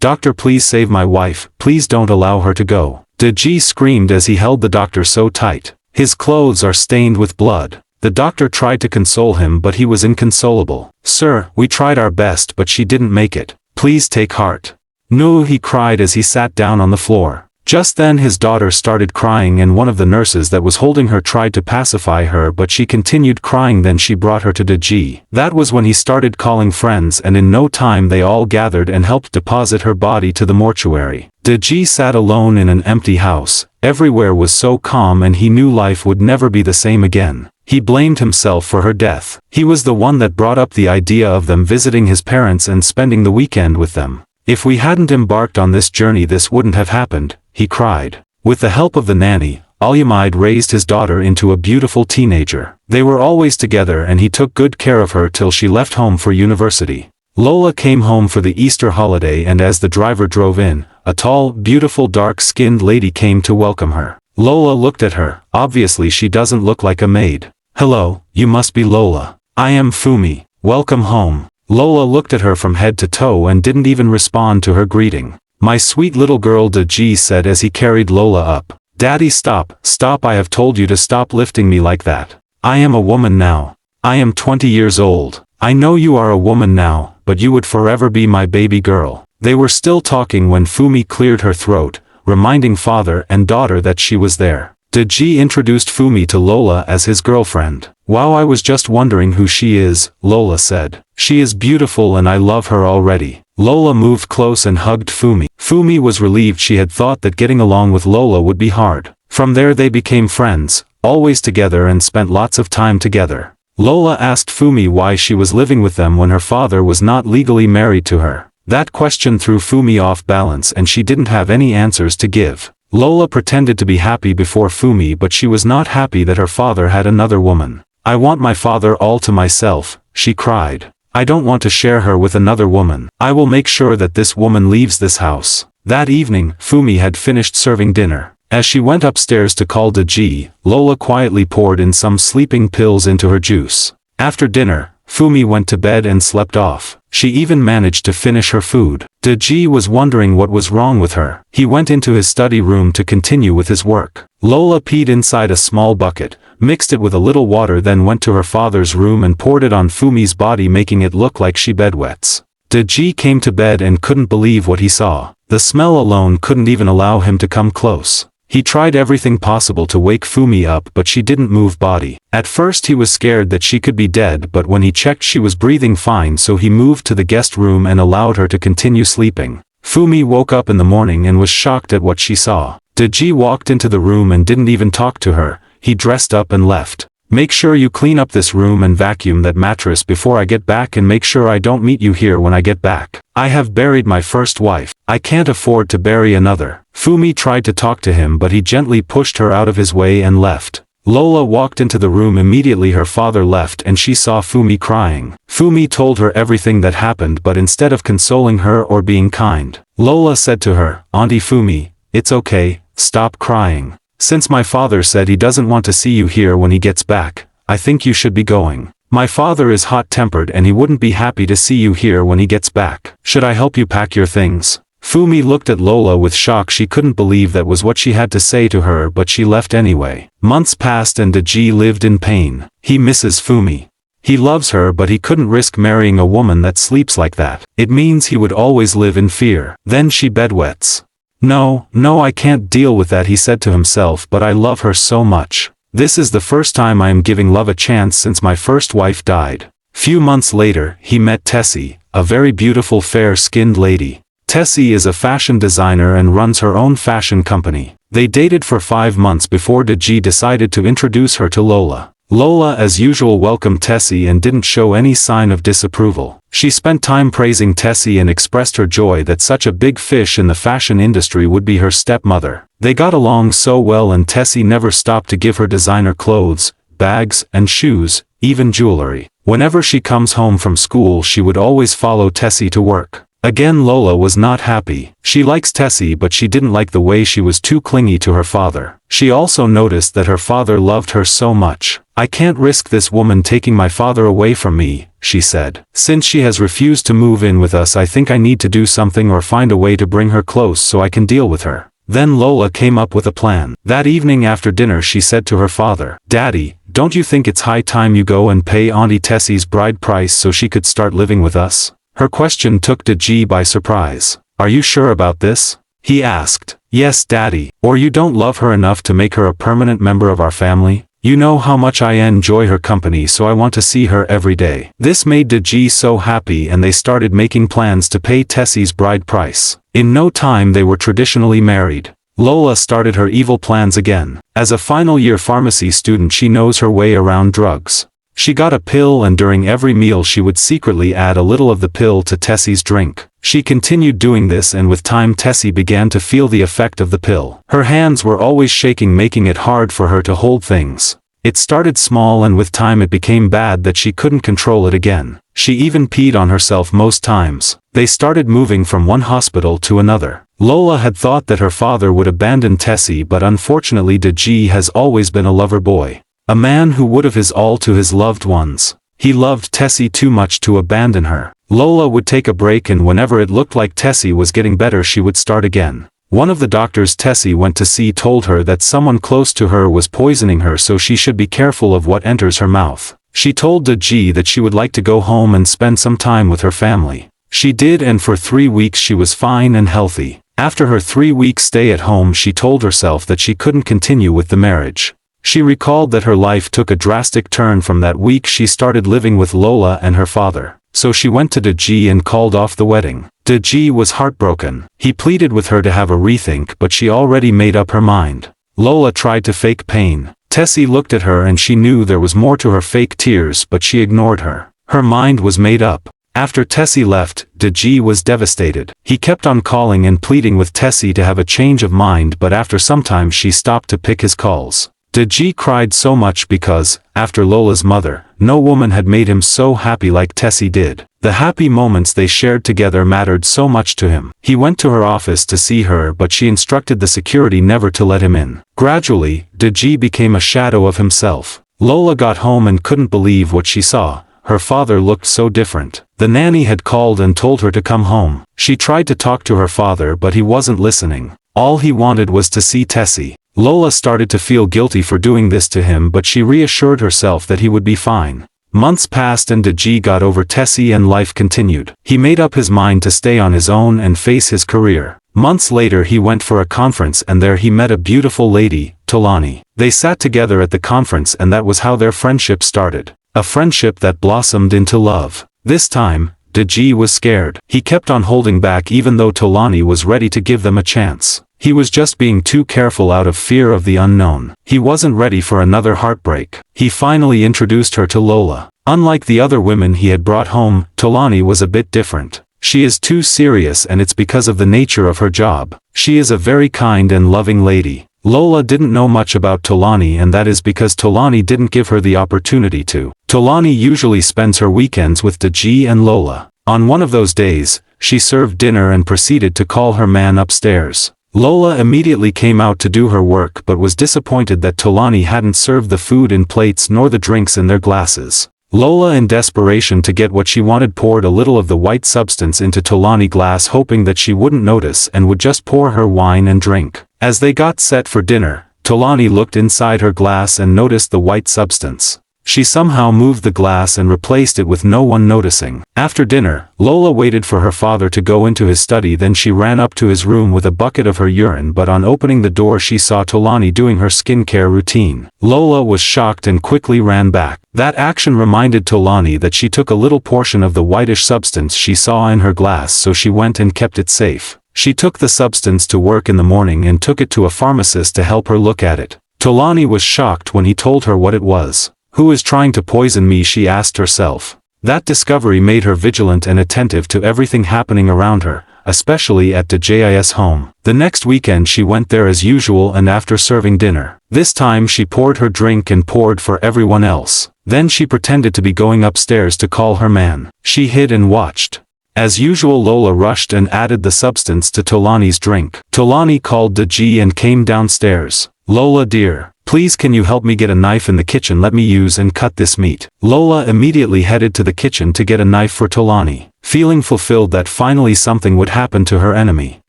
"Doctor, please save my wife, please don't allow her to go." Deji screamed as he held the doctor so tight. His clothes are stained with blood. The doctor tried to console him but he was inconsolable. "Sir, we tried our best but she didn't make it. Please take heart." "No," he cried as he sat down on the floor. Just then his daughter started crying and one of the nurses that was holding her tried to pacify her but she continued crying. Then she brought her to Deji. That was when he started calling friends and in no time they all gathered and helped deposit her body to the mortuary. Deji sat alone in an empty house. Everywhere was so calm and he knew life would never be the same again. He blamed himself for her death. He was the one that brought up the idea of them visiting his parents and spending the weekend with them. "If we hadn't embarked on this journey this wouldn't have happened," he cried. With the help of the nanny, Alyamide raised his daughter into a beautiful teenager. They were always together and he took good care of her till she left home for university. Lola came home for the Easter holiday and as the driver drove in, a tall, beautiful dark-skinned lady came to welcome her. Lola looked at her. Obviously she doesn't look like a maid. "Hello, you must be Lola. I am Fumi. Welcome home." Lola looked at her from head to toe and didn't even respond to her greeting. "My sweet little girl," Deji said as he carried Lola up. "Daddy, stop, stop, I have told you to stop lifting me like that. I am a woman now. I am 20 years old. I know you are a woman now, but you would forever be my baby girl." They were still talking when Fumi cleared her throat, reminding father and daughter that she was there. Deji introduced Fumi to Lola as his girlfriend. "Wow, I was just wondering who she is," Lola said. "She is beautiful and I love her already." Lola moved close and hugged Fumi. Fumi was relieved. She had thought that getting along with Lola would be hard. From there they became friends, always together and spent lots of time together. Lola asked Fumi why she was living with them when her father was not legally married to her. That question threw Fumi off balance and she didn't have any answers to give. Lola pretended to be happy before Fumi but she was not happy that her father had another woman. "I want my father all to myself," she cried. "I don't want to share her with another woman. I will make sure that this woman leaves this house." That evening, Fumi had finished serving dinner. As she went upstairs to call Deji, Lola quietly poured in some sleeping pills into her juice. After dinner, Fumi went to bed and slept off. She even managed to finish her food. Deji was wondering what was wrong with her. He went into his study room to continue with his work. Lola peed inside a small bucket, mixed it with a little water, then went to her father's room and poured it on Fumi's body, making it look like she bedwets. Deji came to bed and couldn't believe what he saw. The smell alone couldn't even allow him to come close. He tried everything possible to wake Fumi up but she didn't move body. At first he was scared that she could be dead, but when he checked she was breathing fine, so he moved to the guest room and allowed her to continue sleeping. Fumi woke up in the morning and was shocked at what she saw. Deji walked into the room and didn't even talk to her. He dressed up and left. "Make sure you clean up this room and vacuum that mattress before I get back, and make sure I don't meet you here when I get back. I have buried my first wife. I can't afford to bury another." Fumi tried to talk to him but he gently pushed her out of his way and left. Lola walked into the room immediately. Her father left and she saw Fumi crying. Fumi told her everything that happened, but instead of consoling her or being kind, Lola said to her, "Auntie Fumi, it's okay, stop crying. Since my father said he doesn't want to see you here when he gets back, I think you should be going. My father is hot-tempered and he wouldn't be happy to see you here when he gets back. Should I help you pack your things?" Fumi looked at Lola with shock. She couldn't believe that was what she had to say to her, but she left anyway. Months passed and Deji lived in pain. He misses Fumi. He loves her but he couldn't risk marrying a woman that sleeps like that. It means he would always live in fear. Then she bedwets. No, I can't deal with that," he said to himself, "but I love her so much. This is the first time I am giving love a chance since my first wife died." Few months later, he met Tessie, a very beautiful fair-skinned lady. Tessie is a fashion designer and runs her own fashion company. They dated for 5 months before Deji decided to introduce her to Lola. Lola as usual welcomed Tessie and didn't show any sign of disapproval. She spent time praising Tessie and expressed her joy that such a big fish in the fashion industry would be her stepmother. They got along so well and Tessie never stopped to give her designer clothes, bags and shoes, even jewelry. Whenever she comes home from school she would always follow Tessie to work. Again Lola was not happy. She likes Tessie but she didn't like the way she was too clingy to her father. She also noticed that her father loved her so much. "I can't risk this woman taking my father away from me," she said. "Since she has refused to move in with us, I think I need to do something or find a way to bring her close so I can deal with her." Then Lola came up with a plan. That evening after dinner she said to her father, "Daddy, don't you think it's high time you go and pay Auntie Tessie's bride price so she could start living with us?" Her question took Deji by surprise. "Are you sure about this?" he asked. "Yes, Daddy. Or you don't love her enough to make her a permanent member of our family? You know how much I enjoy her company, so I want to see her every day." This made Deji so happy and they started making plans to pay Tessie's bride price. In no time they were traditionally married. Lola started her evil plans again. As a final year pharmacy student she knows her way around drugs. She got a pill and during every meal she would secretly add a little of the pill to Tessie's drink. She continued doing this and with time Tessie began to feel the effect of the pill. Her hands were always shaking, making it hard for her to hold things. It started small and with time it became bad that she couldn't control it again. She even peed on herself most times. They started moving from one hospital to another. Lola had thought that her father would abandon Tessie, but unfortunately Deji has always been a lover boy. A man who would have his all to his loved ones. He loved Tessie too much to abandon her. Lola would take a break and whenever it looked like Tessie was getting better she would start again. One of the doctors Tessie went to see told her that someone close to her was poisoning her, so she should be careful of what enters her mouth. She told Deji that she would like to go home and spend some time with her family. She did, and for 3 weeks she was fine and healthy. After her 3-week stay at home she told herself that she couldn't continue with the marriage. She recalled that her life took a drastic turn from that week she started living with Lola and her father. So she went to Deji and called off the wedding. Deji was heartbroken. He pleaded with her to have a rethink, but she already made up her mind. Lola tried to fake pain. Tessie looked at her and she knew there was more to her fake tears, but she ignored her. Her mind was made up. After Tessie left, Deji was devastated. He kept on calling and pleading with Tessie to have a change of mind, but after some time she stopped to pick his calls. Deji cried so much because, after Lola's mother, no woman had made him so happy like Tessie did. The happy moments they shared together mattered so much to him. He went to her office to see her, but she instructed the security never to let him in. Gradually, Deji became a shadow of himself. Lola got home and couldn't believe what she saw. Her father looked so different. The nanny had called and told her to come home. She tried to talk to her father but he wasn't listening. All he wanted was to see Tessie. Lola started to feel guilty for doing this to him, but she reassured herself that he would be fine. Months passed and Deji got over Tessie and life continued. He made up his mind to stay on his own and face his career. Months later he went for a conference and there he met a beautiful lady, Tolani. They sat together at the conference and that was how their friendship started. A friendship that blossomed into love. This time, Deji was scared. He kept on holding back even though Tolani was ready to give them a chance. He was just being too careful out of fear of the unknown. He wasn't ready for another heartbreak. He finally introduced her to Lola. Unlike the other women he had brought home, Tolani was a bit different. She is too serious and it's because of the nature of her job. She is a very kind and loving lady. Lola didn't know much about Tolani, and that is because Tolani didn't give her the opportunity to. Tolani usually spends her weekends with Deji and Lola. On one of those days, she served dinner and proceeded to call her man upstairs. Lola immediately came out to do her work but was disappointed that Tolani hadn't served the food in plates nor the drinks in their glasses. Lola, in desperation to get what she wanted, poured a little of the white substance into Tolani's glass, hoping that she wouldn't notice and would just pour her wine and drink. As they got set for dinner, Tolani looked inside her glass and noticed the white substance. She somehow moved the glass and replaced it with no one noticing. After dinner, Lola waited for her father to go into his study, then she ran up to his room with a bucket of her urine, but on opening the door she saw Tolani doing her skincare routine. Lola was shocked and quickly ran back. That action reminded Tolani that she took a little portion of the whitish substance she saw in her glass, so she went and kept it safe. She took the substance to work in the morning and took it to a pharmacist to help her look at it. Tolani was shocked when he told her what it was. "Who is trying to poison me?" she asked herself. That discovery made her vigilant and attentive to everything happening around her, especially at Deji's home. The next weekend she went there as usual, and after serving dinner, this time she poured her drink and poured for everyone else. Then she pretended to be going upstairs to call her man. She hid and watched. As usual, Lola rushed and added the substance to Tolani's drink. Tolani called Deji and came downstairs. Lola dear, please can you help me get a knife in the kitchen, let me use and cut this meat. Lola immediately headed to the kitchen to get a knife for Tolani, feeling fulfilled that finally something would happen to her enemy.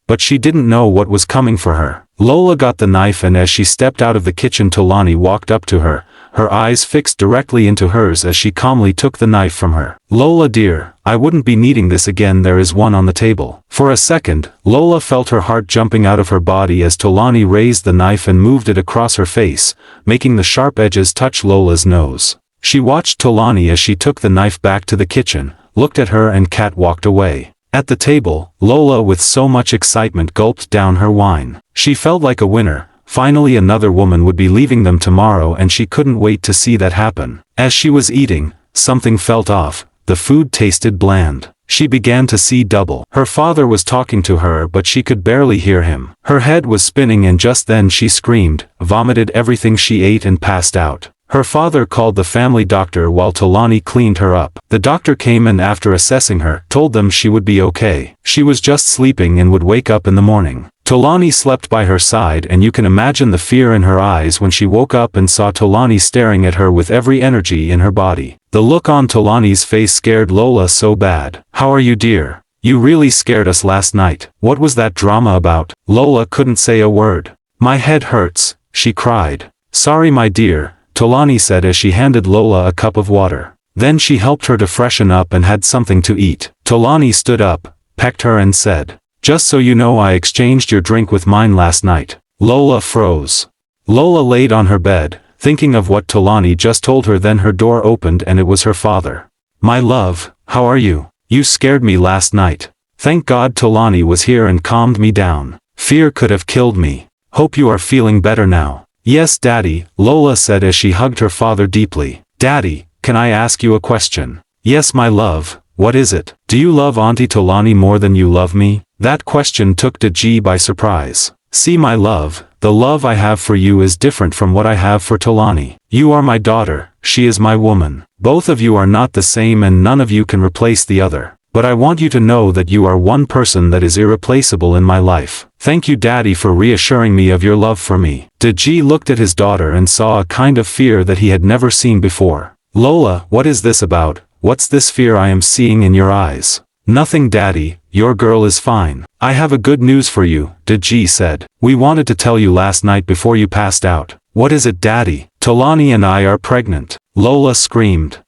But she didn't know what was coming for her. Lola got the knife, and as she stepped out of the kitchen, Tolani walked up to her, her eyes fixed directly into hers as she calmly took the knife from her. Lola dear, I wouldn't be needing this again, there is one on the table. For a second, Lola felt her heart jumping out of her body as Tolani raised the knife and moved it across her face, making the sharp edges touch Lola's nose. She watched Tolani as she took the knife back to the kitchen, looked at her and walked away. At the table, Lola with so much excitement gulped down her wine. She felt like a winner. Finally another woman would be leaving them tomorrow, and she couldn't wait to see that happen. As she was eating, something felt off. The food tasted bland. She began to see double. Her father was talking to her, but she could barely hear him. Her head was spinning, and just then she screamed, vomited everything she ate and passed out. Her father called the family doctor while Tolani cleaned her up. The doctor came and after assessing her, told them she would be okay. She was just sleeping and would wake up in the morning. Tolani slept by her side, and you can imagine the fear in her eyes when she woke up and saw Tolani staring at her with every energy in her body. The look on Tolani's face scared Lola so bad. How are you dear? You really scared us last night. What was that drama about? Lola couldn't say a word. My head hurts, she cried. Sorry my dear, Tolani said as she handed Lola a cup of water. Then she helped her to freshen up and had something to eat. Tolani stood up, pecked her and said, just so you know, I exchanged your drink with mine last night. Lola froze. Lola laid on her bed, thinking of what Tolani just told her. Then her door opened and it was her father. My love, how are you? You scared me last night. Thank God Tolani was here and calmed me down. Fear could have killed me. Hope you are feeling better now. Yes Daddy, Lola said as she hugged her father deeply. Daddy, can I ask you a question? Yes my love, what is it? Do you love Auntie Tolani more than you love me? That question took Deji by surprise. See my love, the love I have for you is different from what I have for Tolani. You are my daughter, she is my woman. Both of you are not the same and none of you can replace the other. But I want you to know that you are one person that is irreplaceable in my life. Thank you Daddy for reassuring me of your love for me. Deji looked at his daughter and saw a kind of fear that he had never seen before. Lola, what is this about? What's this fear I am seeing in your eyes? Nothing Daddy, your girl is fine. I have a good news for you, Deji said. We wanted to tell you last night before you passed out. What is it Daddy? Tolani and I are pregnant. Lola screamed.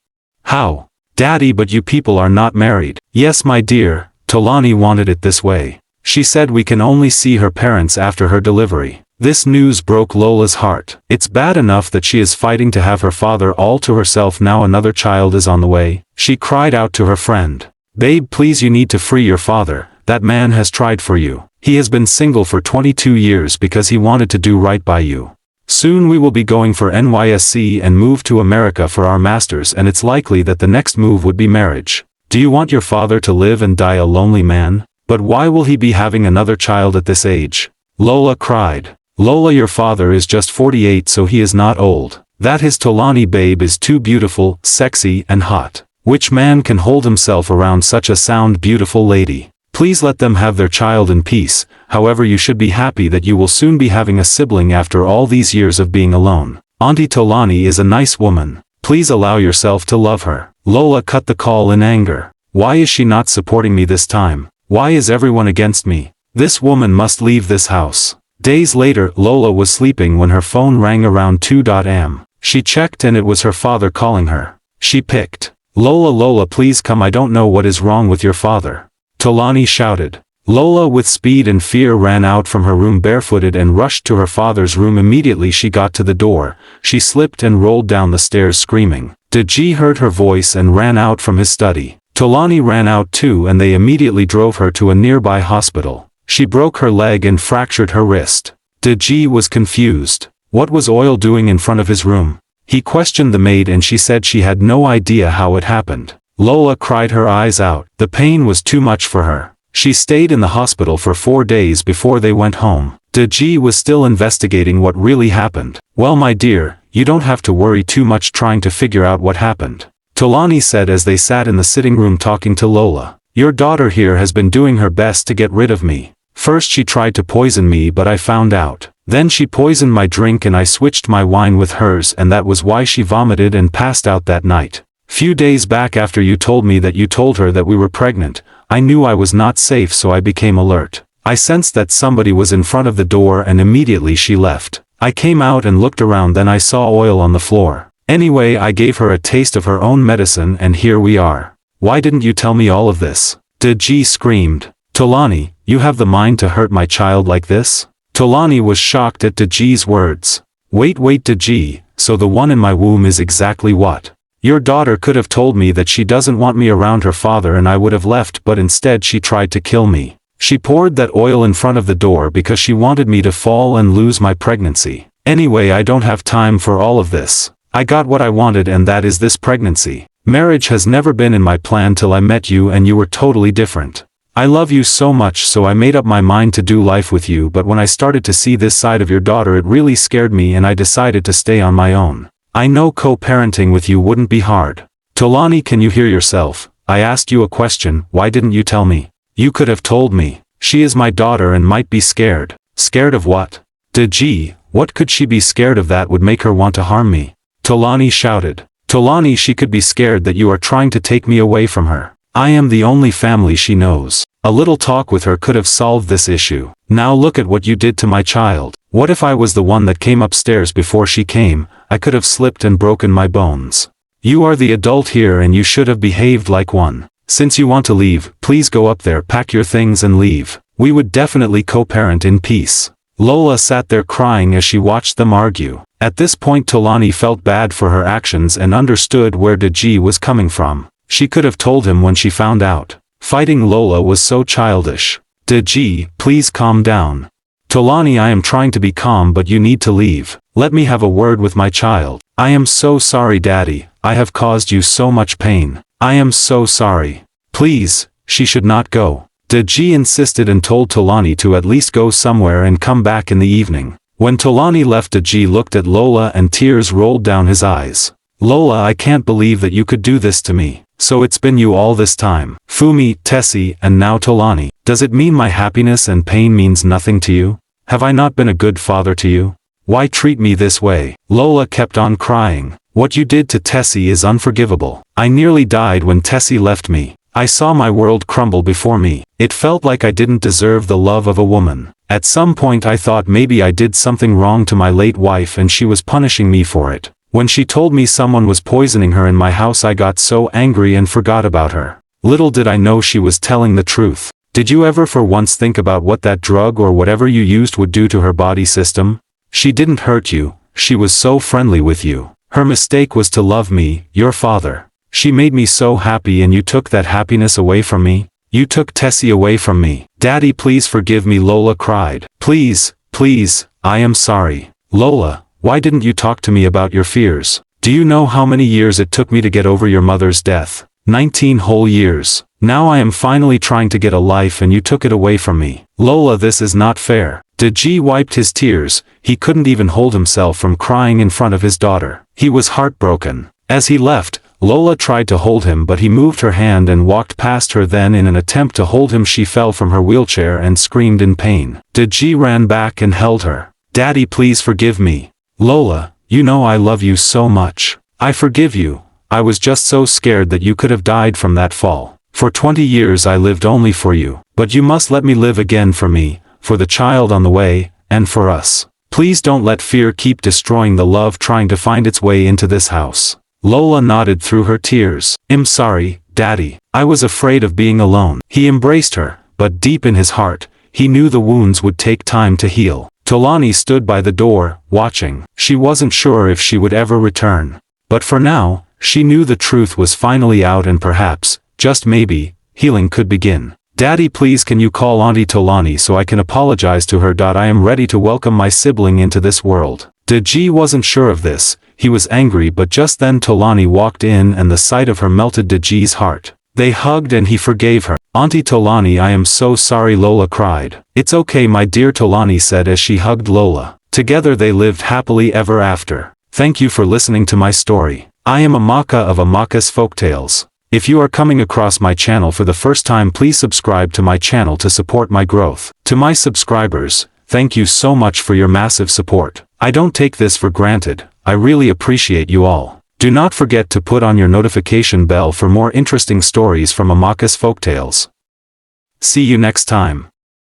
How? Daddy, but you people are not married. Yes my dear, Tolani wanted it this way. She said we can only see her parents after her delivery. This news broke Lola's heart. It's bad enough that she is fighting to have her father all to herself, now another child is on the way. She cried out to her friend. Babe please, you need to free your father, that man has tried for you. He has been single for 22 years because he wanted to do right by you. Soon we will be going for NYSC and move to America for our masters, and it's likely that the next move would be marriage. Do you want your father to live and die a lonely man? But why will he be having another child at this age? Lola cried. Lola, your father is just 48, so he is not old. That his Tolani babe is too beautiful, sexy and hot. Which man can hold himself around such a sound beautiful lady? Please let them have their child in peace. However, you should be happy that you will soon be having a sibling after all these years of being alone. Auntie Tolani is a nice woman. Please allow yourself to love her. Lola cut the call in anger. Why is she not supporting me this time? Why is everyone against me? This woman must leave this house. Days later, Lola was sleeping when her phone rang around 2 a.m. She checked and it was her father calling her. She picked. Lola please come, I don't know what is wrong with your father. Tolani shouted. Lola with speed and fear ran out from her room barefooted and rushed to her father's room. Immediately she got to the door, she slipped and rolled down the stairs screaming. Deji heard her voice and ran out from his study. Tolani ran out too, and they immediately drove her to a nearby hospital. She broke her leg and fractured her wrist. Deji was confused. What was Oil doing in front of his room? He questioned the maid and she said she had no idea how it happened. Lola cried her eyes out. The pain was too much for her. She stayed in the hospital for 4 days before they went home. Deji was still investigating what really happened. Well my dear, you don't have to worry too much trying to figure out what happened, Tolani said as they sat in the sitting room talking to Lola. Your daughter here has been doing her best to get rid of me. First she tried to poison me but I found out. Then she poisoned my drink and I switched my wine with hers and that was why she vomited and passed out that night. Few days back after you told me that you told her that we were pregnant, I knew I was not safe so I became alert. I sensed that somebody was in front of the door and immediately she left. I came out and looked around then I saw oil on the floor. Anyway I gave her a taste of her own medicine and here we are. Why didn't you tell me all of this? Deji screamed. Tolani, you have the mind to hurt my child like this? Tolani was shocked at Deji's words. Wait Deji, so the one in my womb is exactly what? Your daughter could have told me that she doesn't want me around her father and I would have left but instead she tried to kill me. She poured that oil in front of the door because she wanted me to fall and lose my pregnancy. Anyway I don't have time for all of this. I got what I wanted and that is this pregnancy. Marriage has never been in my plan till I met you and you were totally different. I love you so much so I made up my mind to do life with you but when I started to see this side of your daughter it really scared me and I decided to stay on my own. I know co-parenting with you wouldn't be hard. Tolani, can you hear yourself? I asked you a question, why didn't you tell me? You could have told me. She is my daughter and might be scared. Scared of what? Deji, what could she be scared of that would make her want to harm me? Tolani shouted. Tolani, she could be scared that you are trying to take me away from her. I am the only family she knows. A little talk with her could have solved this issue. Now look at what you did to my child. What if I was the one that came upstairs before she came? I could have slipped and broken my bones. You are the adult here and you should have behaved like one. Since you want to leave, please go up there, pack your things and leave. We would definitely co-parent in peace. Lola sat there crying as she watched them argue. At this point Tolani felt bad for her actions and understood where Deji was coming from. She could have told him when she found out. Fighting Lola was so childish. Deji, please calm down. Tolani, I am trying to be calm but you need to leave. Let me have a word with my child. I am so sorry Daddy, I have caused you so much pain. I am so sorry. Please, she should not go. Deji insisted and told Tolani to at least go somewhere and come back in the evening. When Tolani left Deji looked at Lola and tears rolled down his eyes. Lola, I can't believe that you could do this to me. So it's been you all this time. Fumi, Tessie, and now Tolani. Does it mean my happiness and pain means nothing to you? Have I not been a good father to you? Why treat me this way? Lola kept on crying. What you did to Tessie is unforgivable. I nearly died when Tessie left me. I saw my world crumble before me. It felt like I didn't deserve the love of a woman. At some point I thought maybe I did something wrong to my late wife and she was punishing me for it. When she told me someone was poisoning her in my house I got so angry and forgot about her. Little did I know she was telling the truth. Did you ever for once think about what that drug or whatever you used would do to her body system? She didn't hurt you, she was so friendly with you. Her mistake was to love me, your father. She made me so happy and you took that happiness away from me? You took Tessie away from me. Daddy, please forgive me, Lola cried. Please, please, I am sorry. Lola, why didn't you talk to me about your fears? Do you know how many years it took me to get over your mother's death? 19 whole years. Now I am finally trying to get a life and you took it away from me. Lola, this is not fair. Deji wiped his tears. He couldn't even hold himself from crying in front of his daughter. He was heartbroken. As he left, Lola tried to hold him but he moved her hand and walked past her. Then in an attempt to hold him she fell from her wheelchair and screamed in pain. Deji ran back and held her. Daddy, please forgive me. Lola, you know I love you so much. I forgive you. I was just so scared that you could have died from that fall. For 20 years I lived only for you. But you must let me live again for me, for the child on the way, and for us. Please don't let fear keep destroying the love trying to find its way into this house. Lola nodded through her tears. I'm sorry, Daddy. I was afraid of being alone. He embraced her, but deep in his heart, he knew the wounds would take time to heal. Tolani stood by the door, watching. She wasn't sure if she would ever return. But for now, she knew the truth was finally out and perhaps, just maybe, healing could begin. Daddy, please can you call Auntie Tolani so I can apologize to her. I am ready to welcome my sibling into this world. Deji wasn't sure of this. He was angry but just then Tolani walked in and the sight of her melted Deji's heart. They hugged and he forgave her. Auntie Tolani, I am so sorry, Lola cried. It's okay my dear, Tolani said as she hugged Lola. Together they lived happily ever after. Thank you for listening to my story. I am Amaka of Amaka's Folktales. If you are coming across my channel for the first time, please subscribe to my channel to support my growth. To my subscribers, thank you so much for your massive support. I don't take this for granted. I really appreciate you all. Do not forget to put on your notification bell for more interesting stories from Amaka's Folktales. See you next time.